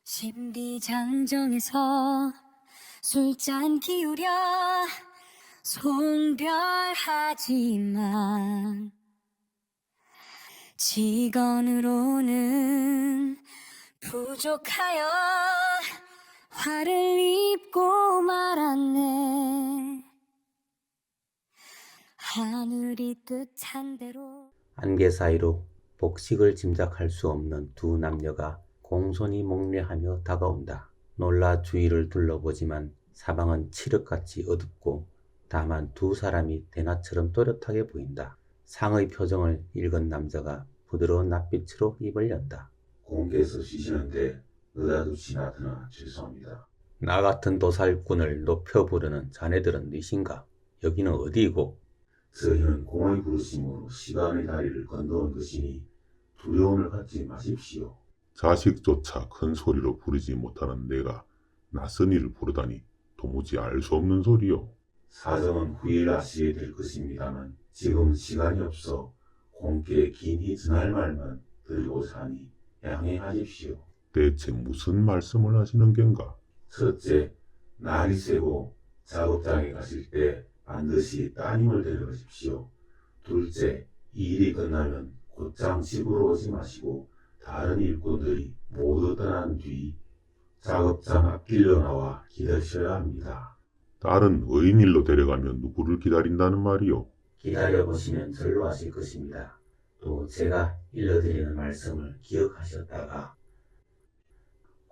신비장정에서 술잔 기울여 송별하지만 직언으로는 부족하여 화를 입고 말았네. 하늘이 뜻한 대로 안개 사이로 복식을 짐작할 수 없는 두 남녀가 공손히 목례하며 다가온다. 놀라 주위를 둘러보지만 사방은 칠흑같이 어둡고 다만 두 사람이 대낮처럼 또렷하게 보인다. 상의 표정을 읽은 남자가 부드러운 낯빛으로 입을 연다. 공께서 쉬시는데 느닷없이 나타나 죄송합니다. 나 같은 도살꾼을 높여 부르는 자네들은 누구신가? 여기는 어디이고? 저희는 공의 부르심으로 시간의 다리를 건너온 것이니 두려움을 갖지 마십시오. 자식조차 큰 소리로 부르지 못하는 내가 낯선 이를 부르다니 도무지 알 수 없는 소리요. 사정은 후일 아시게 될 것입니다만 지금 시간이 없어 공께 긴히 전할 말만 드리고자 하니 양해하십시오. 대체 무슨 말씀을 하시는 겐가? 첫째, 날이 새고 작업장에 가실 때 반드시 따님을 데려가십시오. 둘째, 일이 끝나면 곧장 집으로 오지 마시고 다른 일꾼들이 모두 떠난 뒤 작업장 앞 길로 나와 기다리셔야 합니다. 딸은 의인일로 데려가면 누구를 기다린다는 말이요? 기다려보시면 절로 하실 것입니다. 또 제가 일러드리는 말씀을 기억하셨다가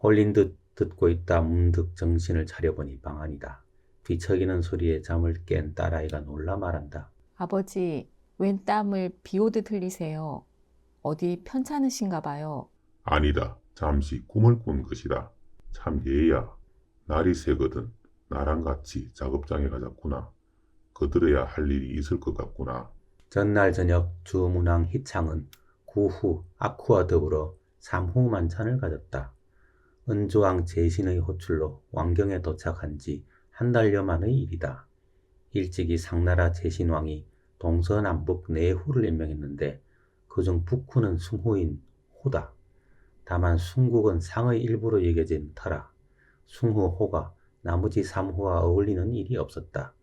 홀린 듯 듣고 있다 문득 정신을 차려보니 방 안이다. 뒤척이는 소리에 잠을 깬 딸아이가 놀라 말한다. 아버지, 웬 땀을 비 오듯 흘리세요? 어디 편찮으신가 봐요. 아니다. 잠시 꿈을 꾼 것이다. 참 얘야. 날이 새거든 나랑 같이 작업장에 가자꾸나. 거들어야 할 일이 있을 것 같구나. 전날 저녁 주문왕 희창은 구후 악후와 더불어 삼후 만찬을 가졌다. 은조왕 제신의 호출로 왕경에 도착한 지 한 달여 만의 일이다. 일찍이 상나라 제신왕이 동서남북 네 후를 임명했는데 그중 북후는 숭후인 호다. 다만 숭국은 상의 일부로 여겨진 터라 숭후 호가 나머지 삼후와 어울리는 일이 없었다.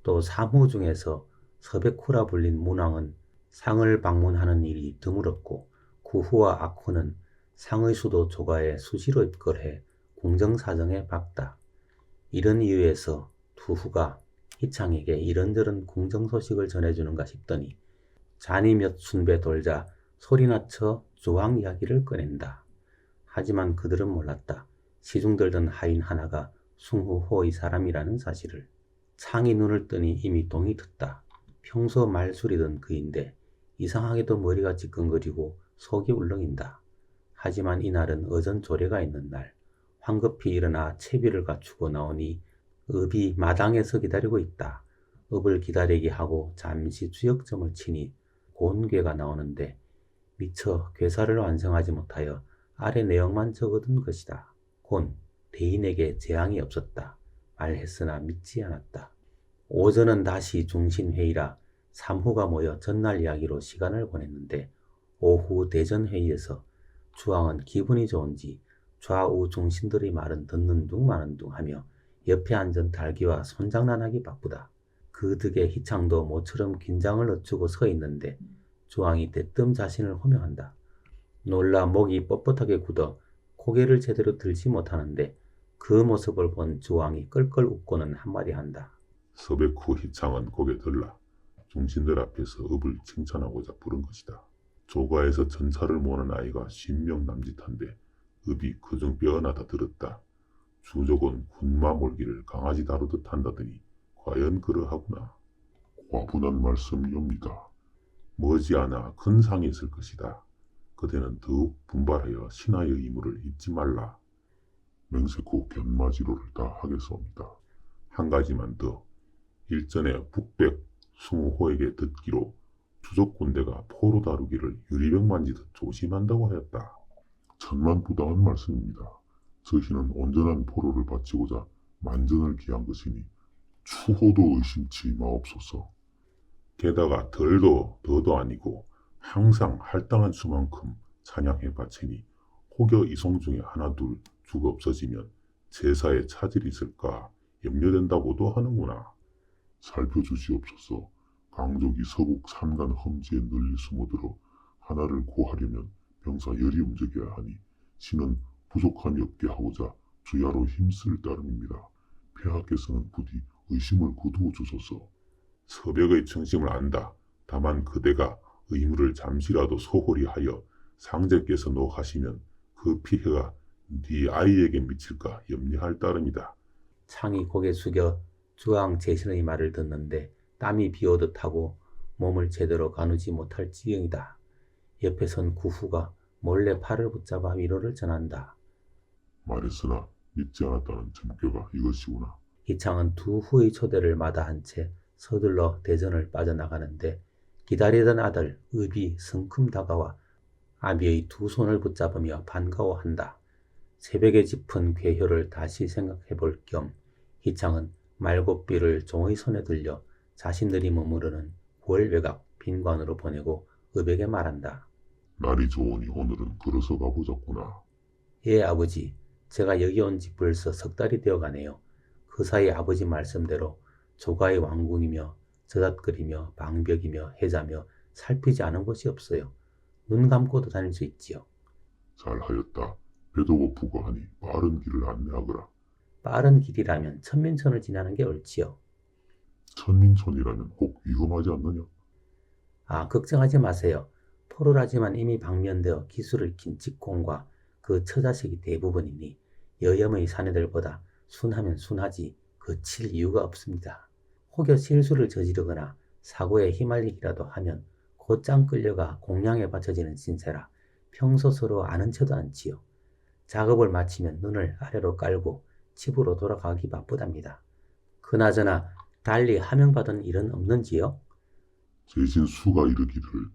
또 삼후 중에서 서백후라 불린 문왕은 상을 방문하는 일이 드물었고 구후와 악후는 상의 수도 조가에 수시로 입걸해 궁정사정에 박다. 이런 이유에서 두 후가 희창에게 이런저런 궁정 소식을 전해주는가 싶더니 잔이 몇 순배 돌자 소리나 쳐 조왕 이야기를 꺼낸다. 하지만 그들은 몰랐다. 시중 들던 하인 하나가 숭후호의 사람이라는 사실을. 창이 눈을 뜨니 이미 동이 텄다. 평소 말술이던 그인데 이상하게도 머리가 지끈거리고 속이 울렁인다. 하지만 이날은 어전 조례가 있는 날. 황급히 일어나 채비를 갖추고 나오니 읍이 마당에서 기다리고 있다. 읍을 기다리게 하고 잠시 주역점을 치니 곤괴가 나오는데 미처 괴사를 완성하지 못하여 아래 내용만 적어둔 것이다. 곤, 대인에게 재앙이 없었다. 말했으나 믿지 않았다. 오전은 다시 중신회의라 삼후가 모여 전날 이야기로 시간을 보냈는데 오후 대전회의에서 주왕은 기분이 좋은지 좌우 중신들의 말은 듣는 둥 마는 둥 하며 옆에 앉은 달기와 손장난하기 바쁘다. 그 득에 희창도 모처럼 긴장을 늦추고 서 있는데 주왕이 대뜸 자신을 호명한다. 놀라 목이 뻣뻣하게 굳어 고개를 제대로 들지 못하는데 그 모습을 본 주왕이 끌끌 웃고는 한마디 한다. 서백후 희창은 고개 들라 중신들 앞에서 읍을 칭찬하고자 부른 것이다. 조가에서 전차를 모는 아이가 10명 남짓한데 읍이 그중 뼈어나다 들었다. 주족은 군마 몰기를 강아지 다루듯 한다더니 과연 그러하구나. 과분한 말씀이옵니다. 머지않아 큰 상이 있을 것이다. 그대는 더욱 분발하여 신하의 의무를 잊지 말라. 맹세코 견마지로를 다 하겠사옵니다. 한 가지만 더. 일전에 북백 숭후호에게 듣기로 주족 군대가 포로 다루기를 유리병 만지듯 조심한다고 하였다. 천만부당한 말씀입니다. 저희는 온전한 포로를 바치고자 만전을 기한 것이니 추호도 의심치 마옵소서. 게다가 덜도 더도 아니고 항상 할당한 수만큼 사냥해 바치니 혹여 이성 중에 하나 둘 죽어 없어지면 제사에 차질이 있을까 염려된다고도 하는구나. 살펴주시옵소서. 강족이 서북 산간 험지에 널리 숨어들어 하나를 구하려면 병사 열이 움직여야 하니 신은 부족함이 없게 하고자 주야로 힘쓸 따름입니다. 폐하께서는 부디 의심을 거두어 주소서. 서백의 청심을 안다. 다만 그대가 의무를 잠시라도 소홀히 하여 상제께서 노하시면 그 피해가 네 아이에게 미칠까 염려할 따름이다. 창이 고개 숙여 주왕 제신의 말을 듣는데 땀이 비오듯 하고 몸을 제대로 가누지 못할 지경이다. 옆에 선 구후가 몰래 팔을 붙잡아 위로를 전한다. 말했으나 믿지 않았다는 점괘가 이것이구나. 희창은 두 후의 초대를 마다한 채 서둘러 대전을 빠져나가는데 기다리던 아들 의비 성큼 다가와 아비의 두 손을 붙잡으며 반가워한다. 새벽에 짚은 괴효를 다시 생각해 볼 겸 희창은 말고삐를 종의 손에 들려 자신들이 머무르는 9월 외곽 빈관으로 보내고 의백에 말한다. 날이 좋으니 오늘은 걸어서 가보자꾸나. 예, 아버지. 제가 여기 온 지 벌써 석 달이 되어 가네요. 그 사이 아버지 말씀대로 조가의 왕궁이며 저잣거리며 방벽이며 해자며 살피지 않은 곳이 없어요. 눈 감고도 다닐 수 있지요. 잘하였다. 배도 고프고 하니 빠른 길을 안내하거라. 빠른 길이라면 천민천을 지나는 게 옳지요. 천민촌이라면 꼭 위험하지 않느냐? 아, 걱정하지 마세요. 포로라지만 이미 방면되어 기술을 익힌 직공과 그 처자식이 대부분이니 여염의 사내들보다 순하면 순하지 거칠 이유가 없습니다. 혹여 실수를 저지르거나 사고에 휘말리기라도 하면 곧장 끌려가 공량에 바쳐지는 신세라 평소 서로 아는 척도 않지요. 작업을 마치면 눈을 아래로 깔고 집으로 돌아가기 바쁘답니다. 그나저나 달리 하명받은 일은 없는지요? 제신 수가 이르기를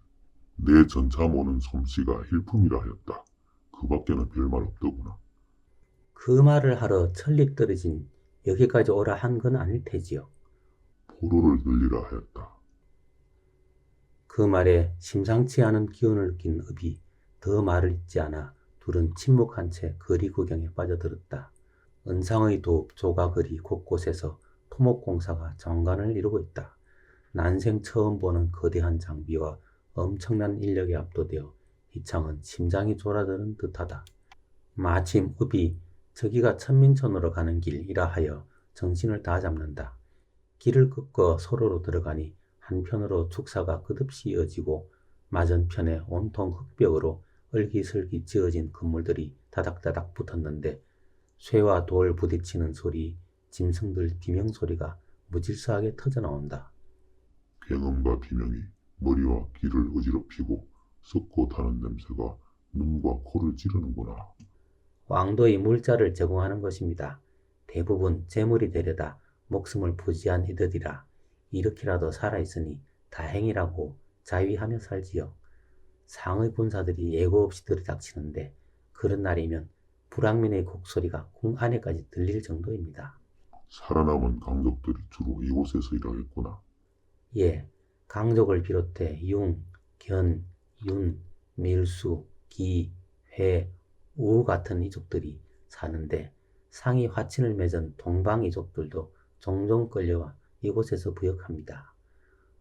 내 전차모는 솜씨가 일품이라 하였다. 그 밖에는 별말 없더구나. 그 말을 하러 천리 떨어진 여기까지 오라 한 건 아닐 테지요. 포로를 늘리라 하였다. 그 말에 심상치 않은 기운을 느낀 읍이 더 말을 잇지 않아 둘은 침묵한 채 거리 구경에 빠져들었다. 은상의 도읍 조가거리 곳곳에서 토목공사가 정관을 이루고 있다. 난생 처음 보는 거대한 장비와 엄청난 인력에 압도되어 희창은 심장이 졸아드는 듯하다. 마침 읍이 저기가 천민천으로 가는 길이라 하여 정신을 다 잡는다. 길을 꺾어 소로로 들어가니 한편으로 축사가 끝없이 이어지고 맞은편에 온통 흙벽으로 얼기설기 지어진 건물들이 다닥다닥 붙었는데 쇠와 돌 부딪히는 소리, 짐승들 비명소리가 무질서하게 터져나온다. 굉음과 비명이 머리와 귀를 어지럽히고 썩고 타는 냄새가 눈과 코를 찌르는구나. 왕도의 물자를 제공하는 것입니다. 대부분 재물이 되려다 목숨을 부지한 이들이라 이렇게라도 살아있으니 다행이라고 자위하며 살지요. 상의 군사들이 예고 없이 들이닥치는데 그런 날이면 불황민의 곡소리가 궁 안에까지 들릴 정도입니다. 살아남은 강족들이 주로 이곳에서 일하겠구나. 예, 강족을 비롯해 융, 견, 윤, 밀수, 기, 회, 우 같은 이족들이 사는데 상이 화친을 맺은 동방 이족들도 종종 끌려와 이곳에서 부역합니다.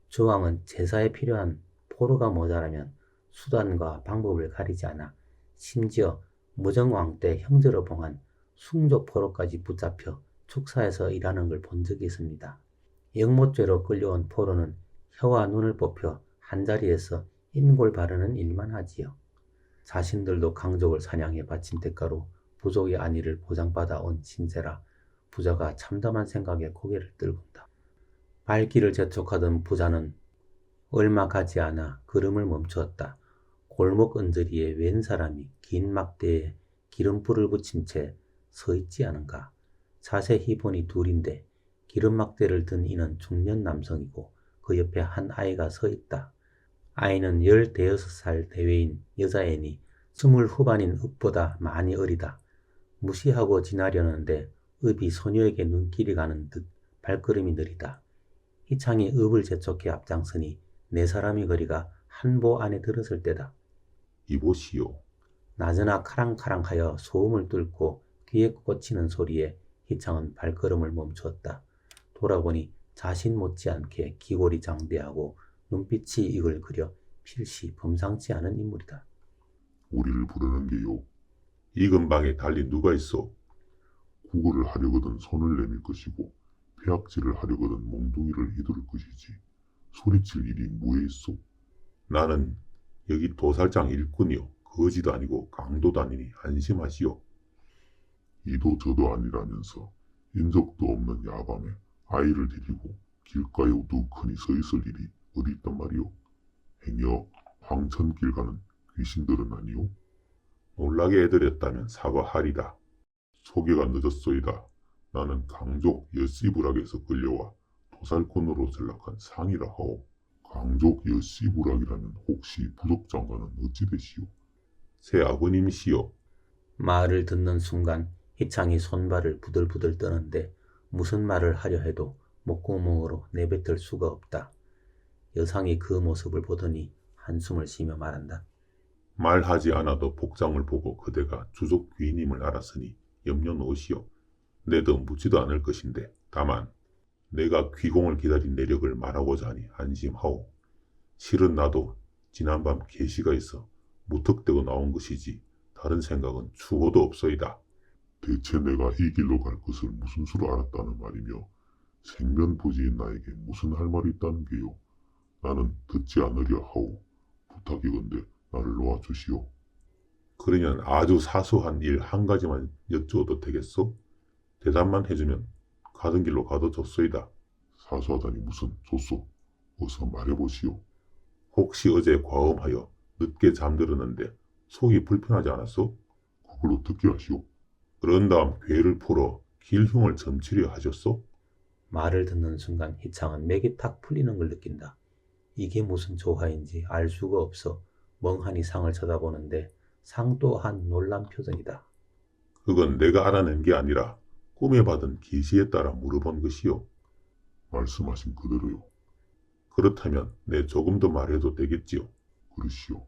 주왕은 제사에 필요한 포로가 모자라면 수단과 방법을 가리지 않아 심지어 무정왕 때 형제로 봉한 숭족 포로까지 붙잡혀 축사에서 일하는 걸 본 적이 있습니다. 영모죄로 끌려온 포로는 혀와 눈을 뽑혀 한자리에서 인골 바르는 일만 하지요. 자신들도 강족을 사냥해 바친 대가로 부족의 안위를 보장받아 온 신세라 부자가 참담한 생각에 고개를 떨군다. 발길을 재촉하던 부자는 얼마 가지 않아 걸음을 멈추었다. 골목 언저리에 웬 사람이 긴 막대에 기름불을 붙인 채 서 있지 않은가. 자세히 보니 둘인데 기름 막대를 든 이는 중년 남성이고 그 옆에 한 아이가 서 있다. 아이는 15살 대회인 여자애니 20 후반인 읍보다 많이 어리다. 무시하고 지나려는데 읍이 소녀에게 눈길이 가는 듯 발걸음이 느리다. 희창이 읍을 재촉해 앞장서니 네 사람의 거리가 한 보 안에 들었을 때다. 이보시오. 나저나 카랑카랑하여 소음을 뚫고 귀에 꽂히는 소리에 희창은 발걸음을 멈추었다. 돌아보니 자신 못지않게 기골이 장대하고 눈빛이 이글거려 필시 범상치 않은 인물이다. 우리를 부르는 게요. 이 근방에 달리 누가 있어? 구걸을 하려거든 손을 내밀 것이고 폐악질을 하려거든 몽둥이를 휘두를 것이지. 소리칠 일이 뭐에 있어? 나는 여기 도살장 일꾼이요. 거지도 아니고 강도도 아니니 안심하시오. 이도 저도 아니라면서 인적도 없는 야밤에 아이를 데리고 길가에 우두커니 서 있을 일이 어디 있단 말이오? 행여 황천길 가는 귀신들은 아니오? 놀라게 해드렸다면 사과하리다. 소개가 늦었소이다. 나는 강족 여씨부락에서 끌려와 도살꾼으로 전락한 상이라 하오. 강족 여씨부락이라면 혹시 부족장관은 어찌 되시오? 새 아버님이시오. 말을 듣는 순간 희창이 손발을 부들부들 떠는데 무슨 말을 하려 해도 목구멍으로 내뱉을 수가 없다. 여상이 그 모습을 보더니 한숨을 쉬며 말한다. 말하지 않아도 복장을 보고 그대가 주족 귀인임을 알았으니 염려 놓으시오. 내도 묻지도 않을 것인데 다만 내가 귀공을 기다린 내력을 말하고자 하니 안심하오. 실은 나도 지난밤 계시가 있어 무턱대고 나온 것이지 다른 생각은 추호도 없소이다. 대체 내가 이 길로 갈 것을 무슨 수로 알았다는 말이며 생면부지인 나에게 무슨 할 말이 있다는 게요. 나는 듣지 않으려 하오. 부탁이건대 나를 놓아주시오. 그러면 아주 사소한 일 한 가지만 여쭈어도 되겠소? 대답만 해주면 가던 길로 가도 좋소이다. 사소하다니 무슨 좋소. 어서 말해보시오. 혹시 어제 과음하여 늦게 잠들었는데 속이 불편하지 않았소? 그걸로 듣게 하시오. 그런 다음 괴를 풀어 길흉을 점치려 하셨소? 말을 듣는 순간 희창은 맥이 탁 풀리는 걸 느낀다. 이게 무슨 조화인지 알 수가 없어 멍하니 상을 쳐다보는데 상 또한 놀란 표정이다. 그건 내가 알아낸 게 아니라 꿈에 받은 계시에 따라 물어본 것이요. 말씀하신 그대로요. 그렇다면 내 조금 더 말해도 되겠지요. 그러시오.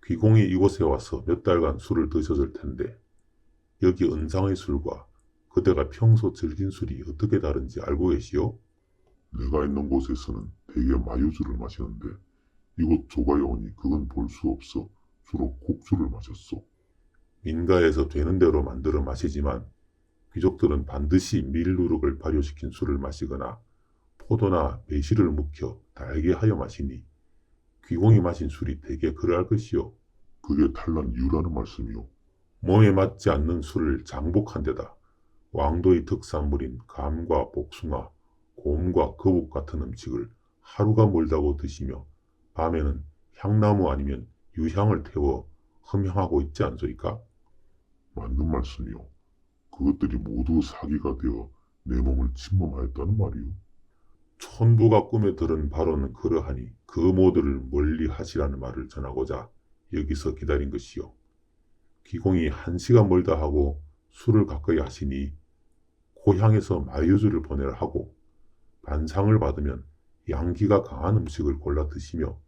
귀공이 이곳에 와서 몇 달간 술을 드셨을 텐데 여기 은상의 술과 그대가 평소 즐긴 술이 어떻게 다른지 알고 계시오? 내가 있는 곳에서는 대개 마유주를 마시는데 이곳 조가에 오니 그건 볼 수 없어 주로 곡주를 마셨소. 민가에서 되는 대로 만들어 마시지만 귀족들은 반드시 밀누룩을 발효시킨 술을 마시거나 포도나 매실을 묵혀 달게 하여 마시니 귀공이 마신 술이 대개 그러할 것이요. 그게 탈난 이유라는 말씀이오. 몸에 맞지 않는 술을 장복한 데다 왕도의 특산물인 감과 복숭아, 곰과 거북 같은 음식을 하루가 멀다고 드시며 밤에는 향나무 아니면 유향을 태워 흠향하고 있지 않소이까? 맞는 말씀이오. 그것들이 모두 사기가 되어 내 몸을 침범하였다는 말이오. 촌부가 꿈에 들은 바로는 그러하니 그 모두를 멀리 하시라는 말을 전하고자 여기서 기다린 것이요. 기공이 1시간 멀다 하고 술을 가까이 하시니 고향에서 마유주를 보내라 하고 반상을 받으면 양기가 강한 음식을 골라 드시며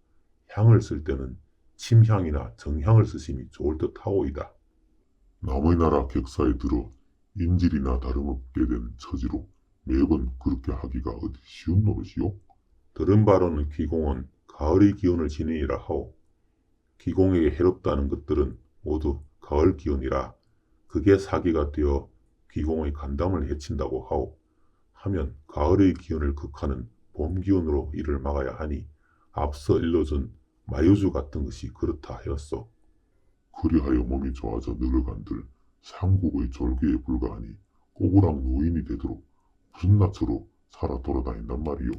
향을 쓸 때는 침향이나 정향을 쓰심이 좋을 듯 하오이다. 남의 나라 객사에 들어 인질이나 다름없게 된 처지로 매번 그렇게 하기가 어디 쉬운 노릇이오? 들은 바로는 귀공은 가을의 기운을 지니라 하오. 귀공에게 해롭다는 것들은 모두 가을 기운이라 그게 사기가 되어 귀공의 간담을 해친다고 하오. 하면 가을의 기운을 극하는 봄 기운으로 이를 막아야 하니 앞서 일러준 마유주 같은 것이 그렇다 하였소. 그리하여 몸이 좋아져 늙어간들 삼국의 졸개에 불과하니 꼬부랑 노인이 되도록 무슨 낯으로 살아 돌아다닌단 말이오.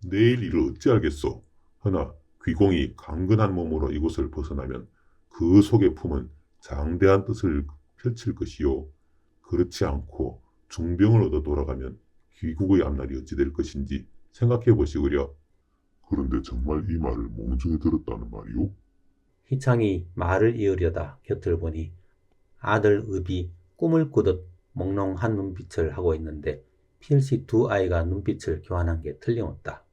내일 일을 어찌 알겠소. 허나 귀공이 강건한 몸으로 이곳을 벗어나면 그 속에 품은 장대한 뜻을 펼칠 것이요. 그렇지 않고 중병을 얻어 돌아가면 귀국의 앞날이 어찌 될 것인지 생각해 보시구려. 그런데 정말 이 말을 몽중에 들었다는 말이오? 희창이 말을 이으려다 곁을 보니 아들 읍이 꿈을 꾸듯 몽롱한 눈빛을 하고 있는데 필시 두 아이가 눈빛을 교환한 게 틀림없다.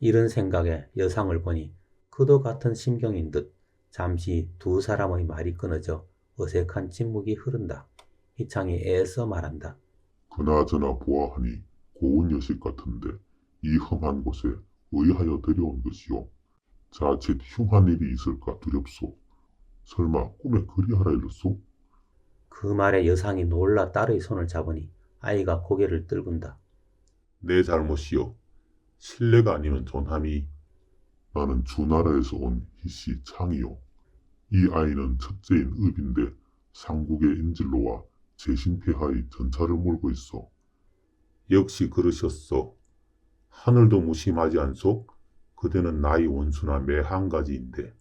이런 생각에 여상을 보니 그도 같은 심경인 듯 잠시 두 사람의 말이 끊어져 어색한 침묵이 흐른다. 희창이 애써 말한다. 그나저나 보아하니 고운 여식 같은데 이 험한 곳에 의하여 데려온 것이오. 자칫 흉한 일이 있을까 두렵소. 설마 꿈에 그리하라 일렀소? 그 말에 여상이 놀라 딸의 손을 잡으니 아이가 고개를 떨군다. 내 잘못이오. 신뢰가 아니면 존함이. 나는 주나라에서 온 희씨 창이오. 이 아이는 첫째인 읍인데 상국의 인질로와 재신폐하의 전차를 몰고 있어. 역시 그러셨소. 하늘도 무심하지 않소? 그대는 나의 원수나 매 한 가지인데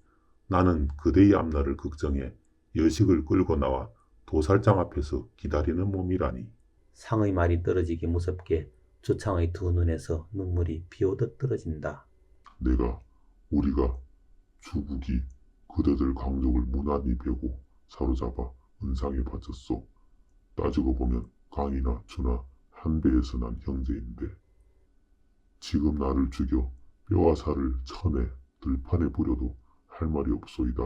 나는 그대의 앞날을 걱정해 여식을 끌고 나와 도살장 앞에서 기다리는 몸이라니. 상의 말이 떨어지기 무섭게 주창의 두 눈에서 눈물이 비오듯 떨어진다. 우리가 주국이 그대들 강족을 무난히 베고 사로잡아 은상에 바쳤소. 따지고 보면 강이나 주나 한 배에서 난 형제인데 지금 나를 죽여 뼈와 살을 천에 들판에 뿌려도 할 말이 없소이다.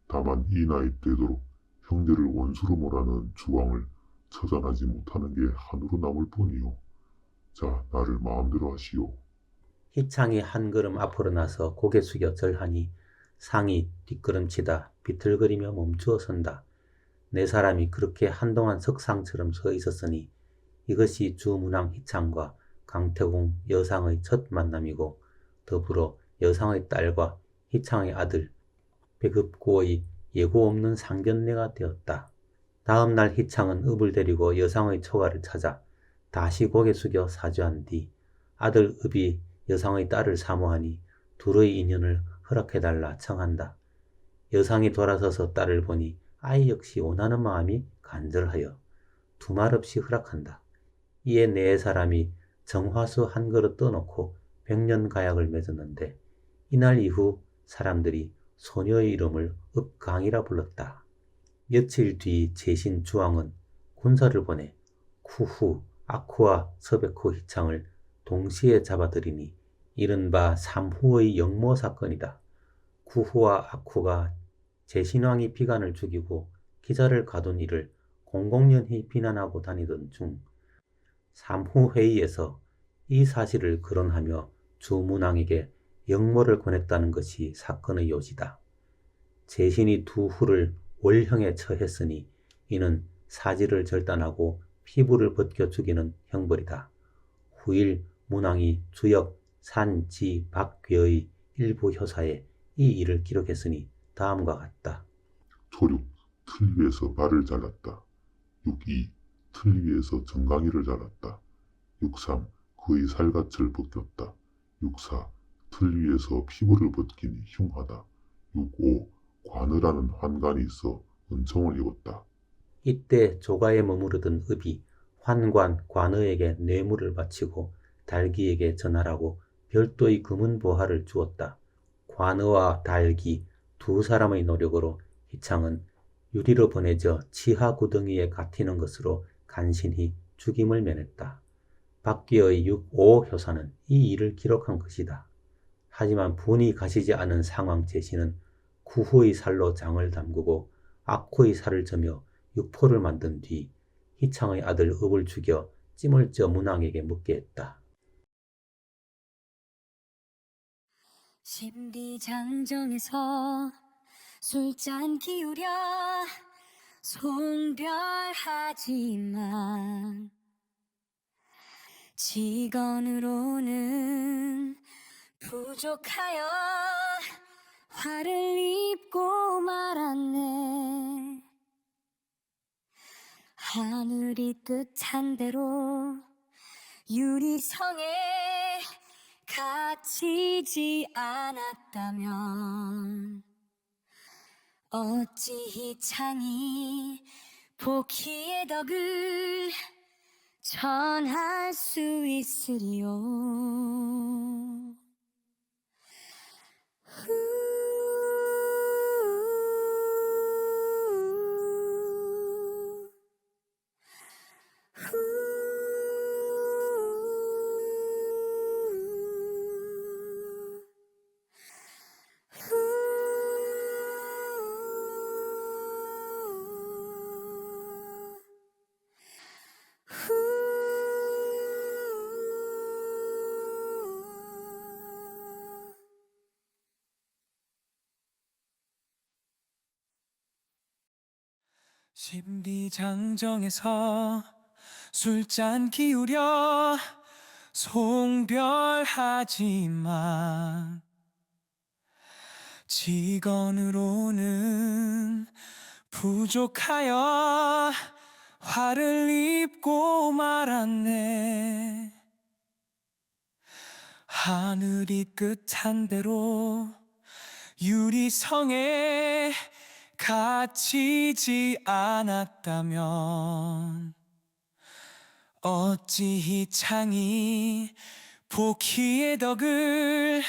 다만 이 나이 되도록 형제를 원수로 몰아넣은 주왕을 처단하지 못하는 게 한으로 남을 뿐이오. 자, 나를 마음대로 하시오. 희창이 한 걸음 앞으로 나서 고개 숙여 절하니 상이 뒷걸음치다 비틀거리며 멈추어 선다. 네 사람이 그렇게 한동안 석상처럼 서 있었으니 이것이 주문왕 희창과 강태공 여상의 첫 만남이고 더불어 여상의 딸과 희창의 아들 백읍고의 예고 없는 상견례가 되었다. 다음 날 희창은 읍을 데리고 여상의 처가를 찾아 다시 고개 숙여 사죄한 뒤 아들 읍이 여상의 딸을 사모하니 둘의 인연을 허락해달라 청한다. 여상이 돌아서서 딸을 보니 아이 역시 원하는 마음이 간절하여 두말 없이 허락한다. 이에 네 사람이 정화수 한 그릇 떠놓고 백년가약을 맺었는데 이날 이후 사람들이 소녀의 이름을 읍강이라 불렀다. 며칠 뒤 제신 주왕은 군사를 보내 쿠후, 아쿠와 서백호 희창을 동시에 잡아들이니 이른바 삼후의 영모 사건이다. 쿠후와 아쿠가 제신왕이 비간을 죽이고 기자를 가둔 이를 공공연히 비난하고 다니던 중 삼후회의에서 이 사실을 거론하며 주문왕에게 영모를 권했다는 것이 사건의 요지다. 제신이 두 후를 월형에 처했으니 이는 사지를 절단하고 피부를 벗겨 죽이는 형벌이다. 후일 문왕이 주역 산, 지, 박괴의 일부 효사에 이 일을 기록했으니 다음과 같다. 초육, 틀 위에서 발을 잘랐다. 6.2, 틀 위에서 정강이를 잘랐다. 6.3, 그의 살갗을 벗겼다. 6.4, 틀 위에서 피부를 벗기니 흉하다. 6.5, 관으라는 환관이 있어 은총을 입었다. 이때 조가에 머무르던 읍이 환관, 관어에게 뇌물을 바치고 달기에게 전하라고 별도의 금은 보화를 주었다. 관어와 달기 두 사람의 노력으로 희창은 유리로 보내져 치하 구덩이에 갇히는 것으로 간신히 죽임을 면했다. 박귀의 6.5 효사는 이 일을 기록한 것이다. 하지만 분이 가시지 않은 상황 제신은 구후의 살로 장을 담그고 악후의 살을 저며 육포를 만든 뒤 희창의 아들 읍을 죽여 찜을 쪄 문왕에게 먹게 했다. 신비장정에서 술잔 기울여 송별하지만 직언으로는 부족하여 화를 입고 말았네. 하늘이 뜻한 대로 유리성에 갇히지 않았다면 어찌 희창이 복희의 덕을 전할 수 있으리요. 십리장정에서 술잔 기울여 송별하지만 직언으로는 부족하여 화를 입고 말았네. 하늘이 끝한 대로 유리성에 갇히지 않았다면 어찌 희창이 복희의 덕을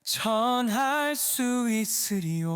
전할 수 있으리요.